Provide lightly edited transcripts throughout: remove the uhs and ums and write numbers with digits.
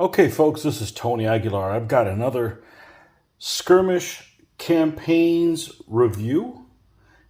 Okay, folks, this is Tony Aguilar. I've got another Skirmish Campaigns review,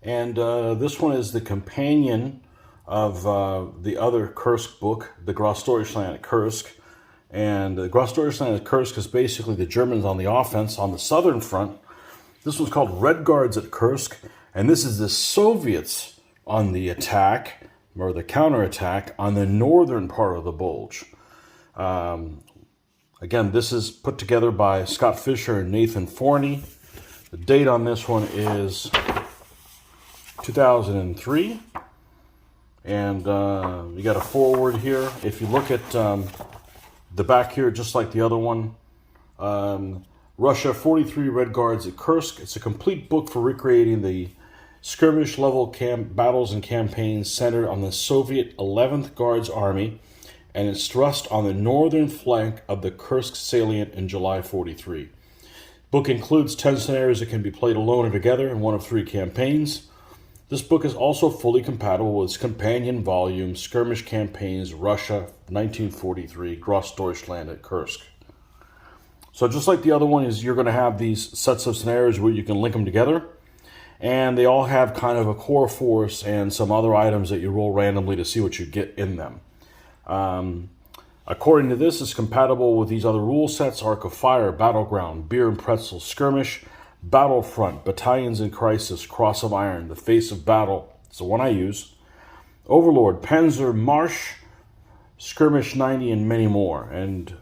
and this one is the companion of the other Kursk book, the Gross Deutschland at Kursk. And the Gross Deutschland at Kursk is basically the Germans on the offense on the southern front. This one's called Red Guards at Kursk, and this is the Soviets on the attack, or the counterattack, on the northern part of the Bulge. Again, this is put together by Scott Fisher and Nathan Forney. The date on this one is 2003. And you got a forward here. If you look at the back here, just like the other one, Russia 43 Red Guards at Kursk. It's a complete book for recreating the skirmish level battles and campaigns centered on the Soviet 11th Guards Army, and it's thrust on the northern flank of the Kursk salient in July 43. Book includes 10 scenarios that can be played alone or together in one of 3 campaigns. This book is also fully compatible with its companion volume, Skirmish Campaigns Russia 1943, Gross Deutschland at Kursk. So just like the other one, is you're going to have these sets of scenarios where you can link them together, and they all have kind of a core force and some other items that you roll randomly to see what you get in them. According to this, it's compatible with these other rule sets: Arc of Fire, Battleground, Beer and Pretzel, Skirmish, Battlefront, Battalions in Crisis, Cross of Iron, The Face of Battle, it's the one I use, Overlord, Panzer Marsch, Skirmish 90, and many more. And,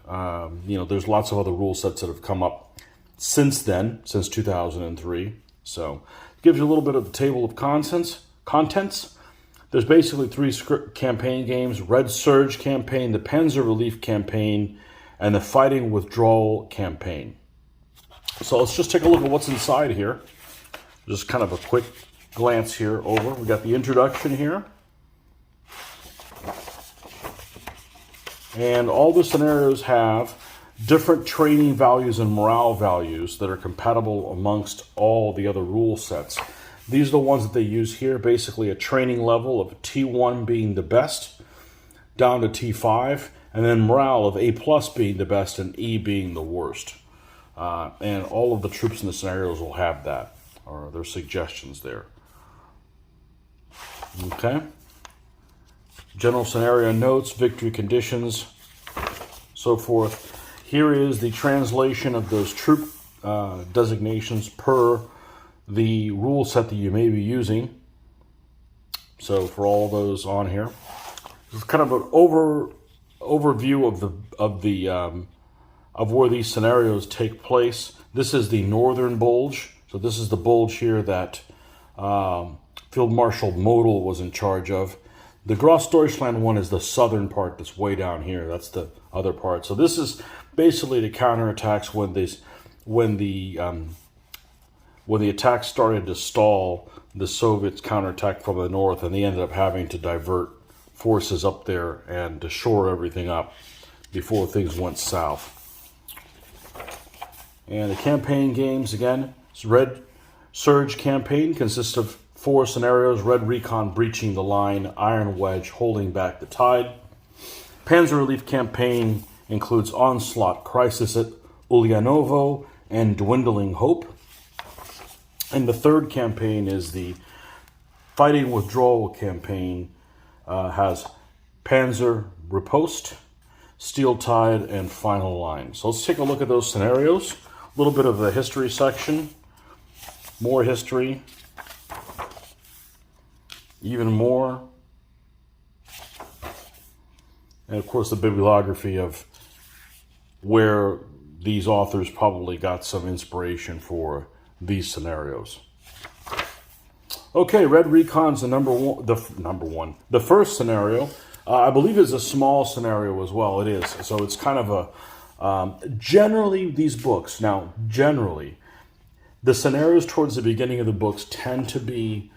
there's lots of other rule sets that have come up since then, since 2003. So it gives you a little bit of the table of contents. There's basically 3 campaign games: Red Surge campaign, the Panzer Relief campaign, and the Fighting Withdrawal campaign. So let's just take a look at what's inside here. Just kind of a quick glance here over. We got the introduction here. And all the scenarios have different training values and morale values that are compatible amongst all the other rule sets. These are the ones that they use here, basically a training level of T1 being the best, down to T5, and then morale of A+ being the best and E being the worst. And all of the troops in the scenarios will have that, or their suggestions there. Okay. General scenario notes, victory conditions, so forth. Here is the translation of those troop designations per the rule set that you may be using. So for all those on here, this is kind of an overview of where these scenarios take place. This is the northern bulge. So this is the bulge here that Field Marshal Model was in charge of. The Gross Deutschland one is the southern part that's way down here. That's the other part. So this is basically the counterattacks when the attack started to stall. The Soviets counterattacked from the north, and they ended up having to divert forces up there and to shore everything up before things went south. And the campaign games, again, it's Red Surge campaign, consists of 4 scenarios: Red Recon, breaching the line; Iron Wedge, holding back the tide. Panzer Relief campaign includes Onslaught, Crisis at Ulianovo, and Dwindling Hope. And the third campaign is the Fighting Withdrawal campaign, has Panzer Riposte, Steel Tide, and Final Line. So let's take a look at those scenarios. A little bit of the history section, more history, even more, and of course the bibliography of where these authors probably got some inspiration for these scenarios. Okay, Red Recon's the first scenario. I believe it's a small scenario as well. It is. So it's kind of a, generally these books, the scenarios towards the beginning of the books tend to be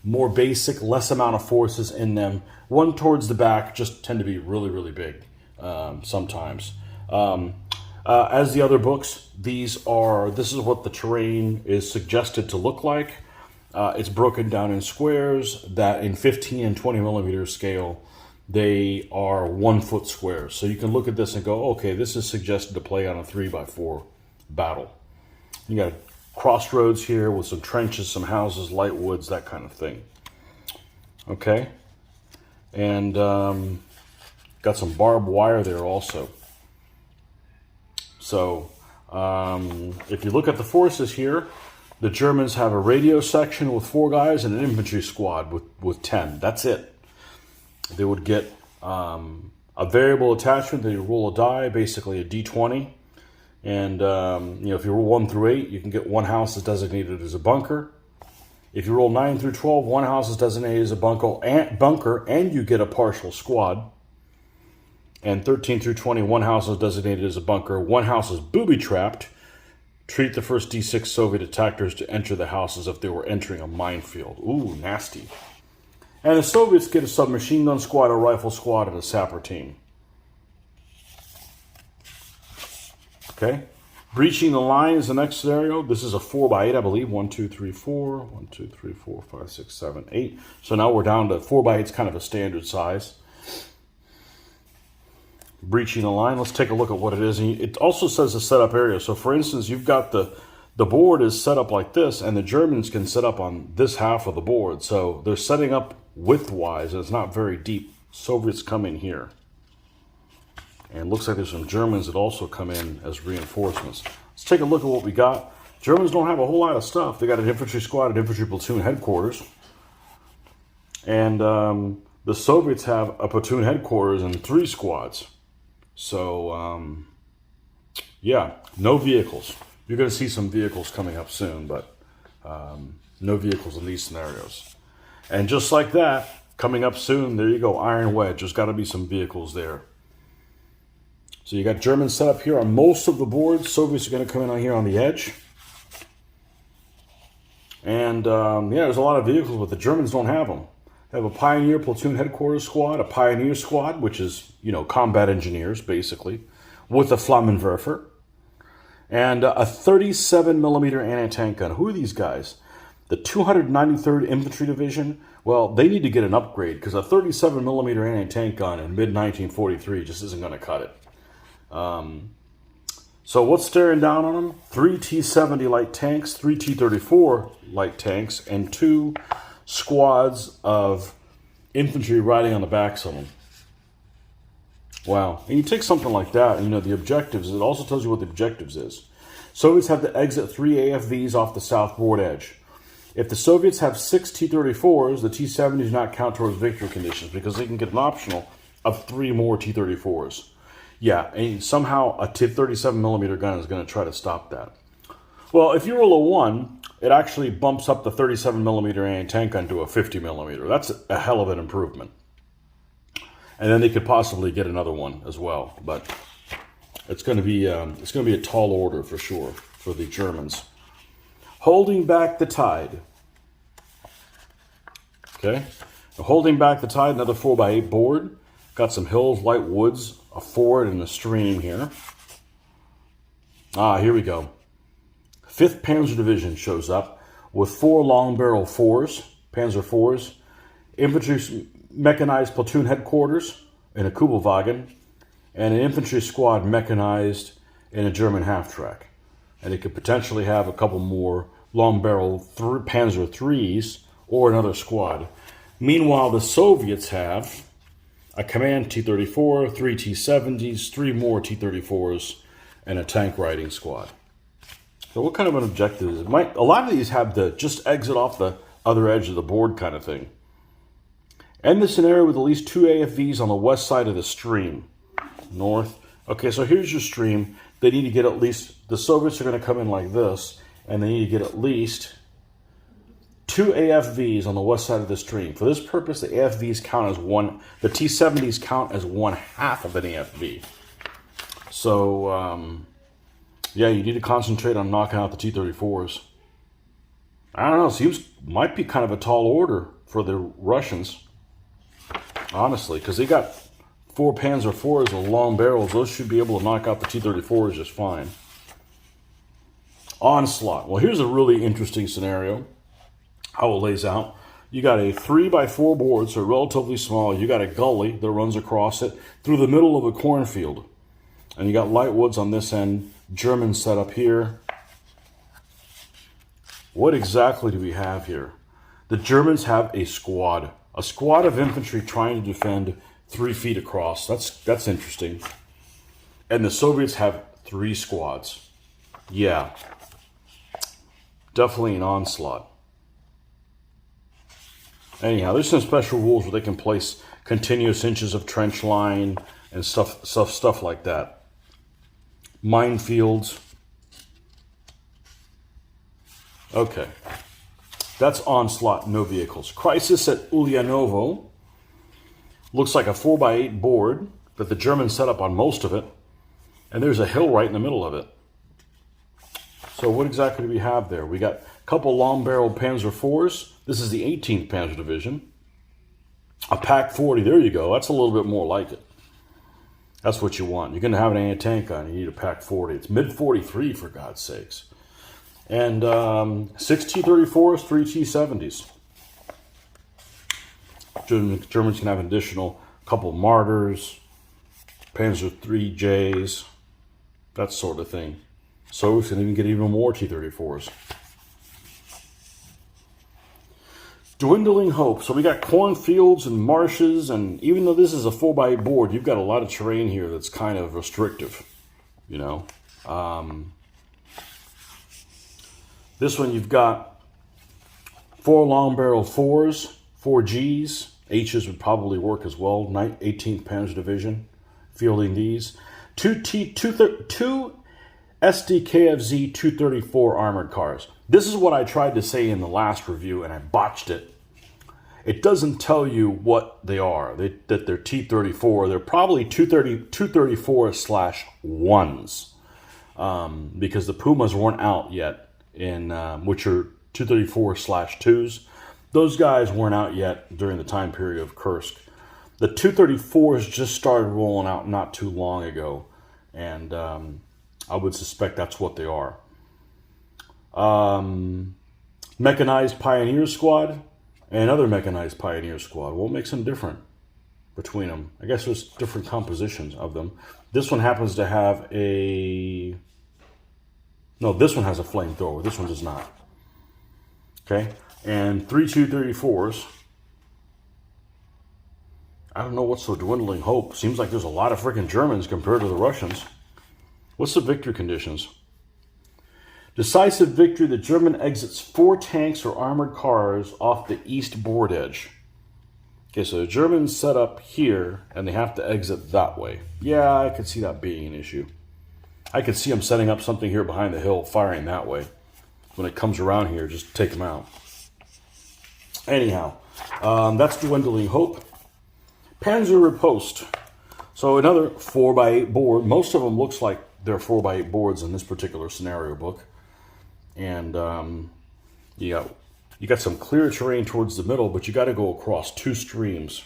more basic, less amount of forces in them. One towards the back just tend to be really, really big sometimes. As the other books, this is what the terrain is suggested to look like. It's broken down in squares that in 15 and 20 millimeter scale they are 1 foot squares. So you can look at this and go, okay, this is suggested to play on a 3x4 battle. You got crossroads here with some trenches, some houses, light woods, that kind of thing. Okay, and got some barbed wire there also. So if you look at the forces here, the Germans have a radio section with 4 guys and an infantry squad with 10. That's it. They would get a variable attachment. They roll a die, basically a d20. And if you roll 1 through 8, you can get 1 house is designated as a bunker. If you roll 9 through 12, 1 house is designated as a bunker, and you get a partial squad. And 13 through 20, 1 house is designated as a bunker. 1 house is booby-trapped. Treat the first D6 Soviet attackers to enter the house as if they were entering a minefield. Ooh, nasty. And the Soviets get a submachine gun squad, a rifle squad, and a sapper team. Okay. Breaching the line is the next scenario. This is a 4x8, I believe. 1, 2, 3, 4. 1, 2, 3, 4, 5, 6, 7, 8. So now we're down to 4x8 is kind of a standard size. Breaching the line. Let's take a look at what it is. And it also says the setup area. So for instance, you've got the board is set up like this, and the Germans can set up on this half of the board. So they're setting up width-wise, and it's not very deep. Soviets come in here. And it looks like there's some Germans that also come in as reinforcements. Let's take a look at what we got. Germans don't have a whole lot of stuff. They got an infantry squad, an infantry platoon headquarters. And the Soviets have a platoon headquarters and 3 squads. So, yeah, no vehicles. You're going to see some vehicles coming up soon, but no vehicles in these scenarios. And just like that, coming up soon, there you go, Iron Wedge. There's got to be some vehicles there. So you got Germans set up here on most of the boards. Soviets are going to come in on here on the edge. And, yeah, there's a lot of vehicles, but the Germans don't have them. They have a Pioneer Platoon Headquarters Squad, a Pioneer Squad, which is, combat engineers, basically, with a Flammenwerfer, and a 37mm anti-tank gun. Who are these guys? The 293rd Infantry Division? Well, they need to get an upgrade, because a 37mm anti-tank gun in mid-1943 just isn't going to cut it. So what's staring down on them? 3 T-70 light tanks, 3 T-34 light tanks, and 2 squads of infantry riding on the backs of them. Wow. And you take something like that, and the objectives, it also tells you what the objectives is. Soviets have to exit 3 AFVs off the south board edge. If the Soviets have 6 T-34s, the T-70s do not count towards victory conditions because they can get an optional of 3 more T-34s. Yeah, and somehow a 37mm gun is going to try to stop that. Well, if you roll a 1, it actually bumps up the 37mm anti-tank gun to a 50mm. That's a hell of an improvement. And then they could possibly get another one as well. But it's going to be a tall order for sure for the Germans. Holding back the tide. Okay, holding back the tide. Another 4x8 board. Got some hills, light woods, a ford, and a stream here. Here we go. 5th Panzer Division shows up with 4 long barrel 4s, Panzer 4s, infantry mechanized platoon headquarters in a Kubelwagen, and an infantry squad mechanized in a German half-track. And it could potentially have a couple more long barrel Panzer 3s or another squad. Meanwhile, the Soviets have a command T-34, 3 T-70s, 3 more T-34s, and a tank riding squad. So what kind of an objective is it? A lot of these have the just exit off the other edge of the board kind of thing. End the scenario with at least 2 AFVs on the west side of the stream. North. Okay, so here's your stream. They need to get at least, the Soviets are going to come in like this, and they need to get at least 2 AFVs on the west side of the stream. For this purpose, the AFVs count as one, the T-70s count as 1/2 of an AFV. So, yeah, you need to concentrate on knocking out the T-34s. I don't know, might be kind of a tall order for the Russians, honestly, because they got 4 Panzer IVs with long barrels. Those should be able to knock out the T-34s just fine. Onslaught. Well, here's a really interesting scenario, how it lays out. You got a 3x4 board, so relatively small. You got a gully that runs across it through the middle of a cornfield. And you got light woods on this end, German set up here. What exactly do we have here? The Germans have a squad of infantry trying to defend 3 feet across. That's interesting. And the Soviets have 3 squads. Yeah, definitely an onslaught. Anyhow, there's some special rules where they can place continuous inches of trench line and stuff like that. Minefields. Okay. That's onslaught, no vehicles. Crisis at Ulianovo. Looks like a 4x8 board that the Germans set up on most of it. And there's a hill right in the middle of it. So what exactly do we have there? We got a couple long-barreled Panzer IVs. This is the 18th Panzer Division. A Pak 40, there you go. That's a little bit more like it. That's what you want. You're going to have an anti-tank gun. You need a Pak 40. It's mid-43, for God's sakes. And 6 T-34s, 3 T-70s. Germans can have an additional couple Martyrs, Panzer IIIJs, that sort of thing. So we can even get even more T-34s. Dwindling hope. So we got cornfields and marshes, and even though this is a 4x8 board, you've got a lot of terrain here that's kind of restrictive, you know. This one you've got 4 long-barrel 4s, 4 Gs. H's would probably work as well. 18th Panzer Division fielding these. 2 SDKFZ 234 armored cars. This is what I tried to say in the last review, and I botched it. It doesn't tell you what they are. That they're T-34. They're probably 234/1s because the Pumas weren't out yet, which are 234/2s. Those guys weren't out yet during the time period of Kursk. The 234s just started rolling out not too long ago, and I would suspect that's what they are. Mechanized Pioneer Squad and another Mechanized Pioneer Squad. What makes them different between them? I guess there's different compositions of them. This one happens to have a... No, this one has a flamethrower. This one does not. Okay? And 3 234s. I don't know what's so dwindling hope. Seems like there's a lot of freaking Germans compared to the Russians. What's the victory conditions? Decisive victory, the German exits 4 tanks or armored cars off the east board edge. Okay, so the Germans set up here, and they have to exit that way. Yeah, I could see that being an issue. I could see them setting up something here behind the hill, firing that way. When it comes around here, just take them out. Anyhow, that's dwindling hope. Panzer Riposte. So another 4x8 board. Most of them looks like they're 4x8 boards in this particular scenario book. And you got some clear terrain towards the middle, but you got to go across 2 streams.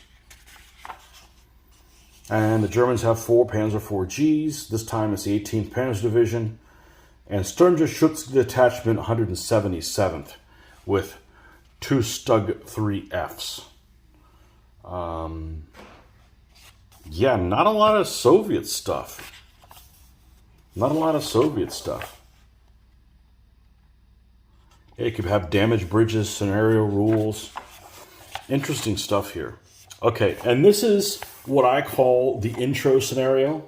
And the Germans have 4 Panzer IVs. This time it's the 18th Panzer Division. And Sturmgeschütz Detachment 177th with 2 Stug 3Fs. Yeah, not a lot of Soviet stuff. Not a lot of Soviet stuff. You could have damaged bridges, scenario rules. Interesting stuff here. Okay, and this is what I call the intro scenario,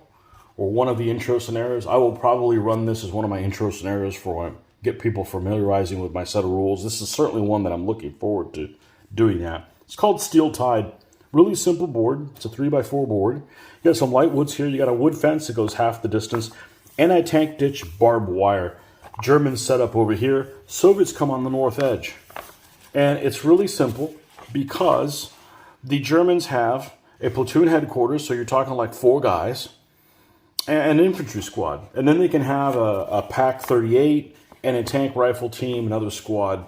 or one of the intro scenarios. I will probably run this as one of my intro scenarios for when I get people familiarizing with my set of rules. This is certainly one that I'm looking forward to doing that. It's called Steel Tide. Really simple board. It's a 3x4 board. You got some light woods here. You got a wood fence that goes half the distance. Anti-tank ditch, barbed wire. Germans set up over here. Soviets come on the north edge. And it's really simple because the Germans have a platoon headquarters, so you're talking like 4 guys, and an infantry squad. And then they can have a Pak 38 and a tank rifle team, another squad,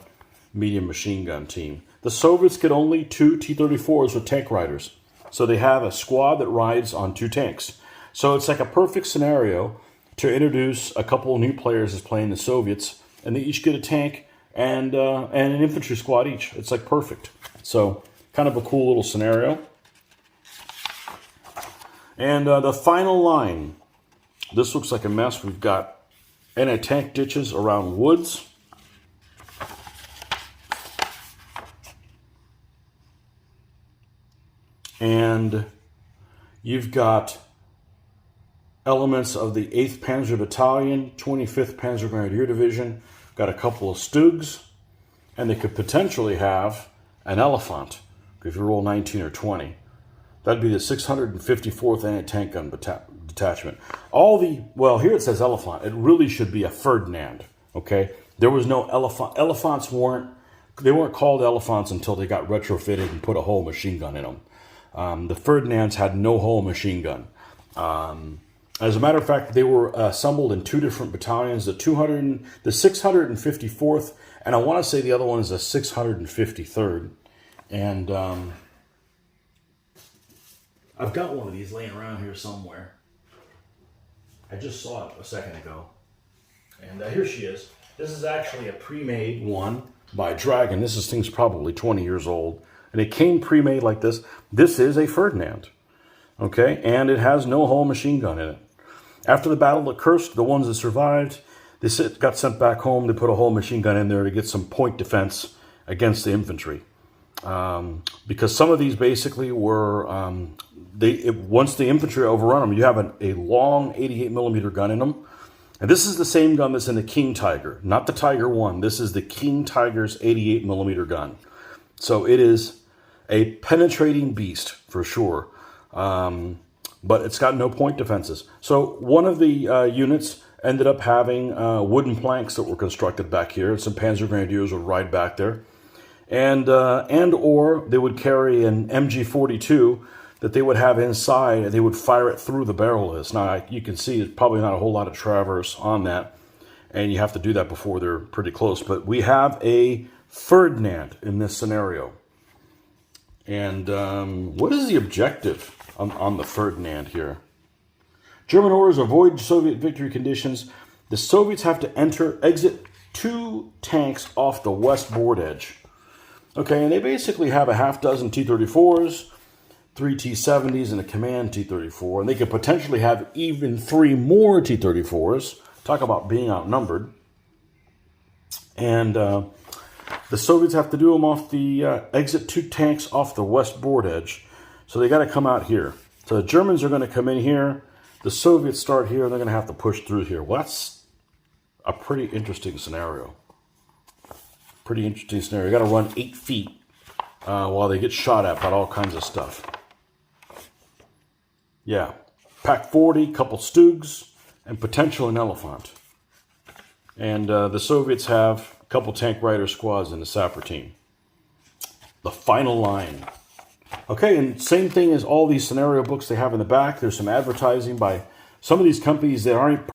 medium machine gun team. The Soviets get only 2 T-34s with tank riders. So they have a squad that rides on 2 tanks. So it's like a perfect scenario to introduce a couple of new players as playing the Soviets, and they each get a tank and an infantry squad each. It's like perfect. So kind of a cool little scenario. And the final line. This looks like a mess. We've got anti-tank ditches around woods. And you've got elements of the 8th Panzer Battalion, 25th Panzer Grenadier Division, got a couple of Stugs, and they could potentially have an Elephant, if you roll 19 or 20. That'd be the 654th Anti-Tank Gun Detachment. Well, here it says Elephant. It really should be a Ferdinand, okay? There was no Elephant. Elephants weren't called Elephants until they got retrofitted and put a whole machine gun in them. The Ferdinands had no whole machine gun. As a matter of fact, they were assembled in 2 different battalions, the 654th, and I want to say the other one is the 653rd. And I've got one of these laying around here somewhere. I just saw it a second ago. And here she is. This is actually a pre-made one by Dragon. This thing's probably 20 years old. And it came pre-made like this. This is a Ferdinand. Okay? And it has no whole machine gun in it. After the Battle of Kursk, the ones that survived, they got sent back home. They put a whole machine gun in there to get some point defense against the infantry. Because some of these basically were, once the infantry overrun them, you have a long 88 millimeter gun in them. And this is the same gun that's in the King Tiger, not the Tiger 1. This is the King Tiger's 88 millimeter gun. So it is a penetrating beast for sure. But it's got no point defenses. So one of the units ended up having wooden planks that were constructed back here. Some Panzer Grenadiers would ride back there. And or they would carry an MG42 that they would have inside, and they would fire it through the barrel of this. Now, you can see there's probably not a whole lot of traverse on that, and you have to do that before they're pretty close. But we have a Ferdinand in this scenario. And what is the objective on the Ferdinand here? German orders avoid Soviet victory conditions. The Soviets have to exit 2 tanks off the west board edge. Okay, and they basically have a half dozen T-34s, 3 T-70s, and a command T-34. And they could potentially have even 3 more T-34s. Talk about being outnumbered. And the Soviets have to do them off the exit 2 tanks off the west board edge. So they got to come out here. So the Germans are going to come in here. The Soviets start here, and they're going to have to push through here. Well, that's a pretty interesting scenario. Pretty interesting scenario. You got to run 8 feet while they get shot at by all kinds of stuff. Yeah. Pack 40, couple Stugs, and potential an Elephant. And the Soviets have a couple tank rider squads in the sapper team. The final line. Okay, and same thing as all these scenario books they have in the back. There's some advertising by some of these companies that aren't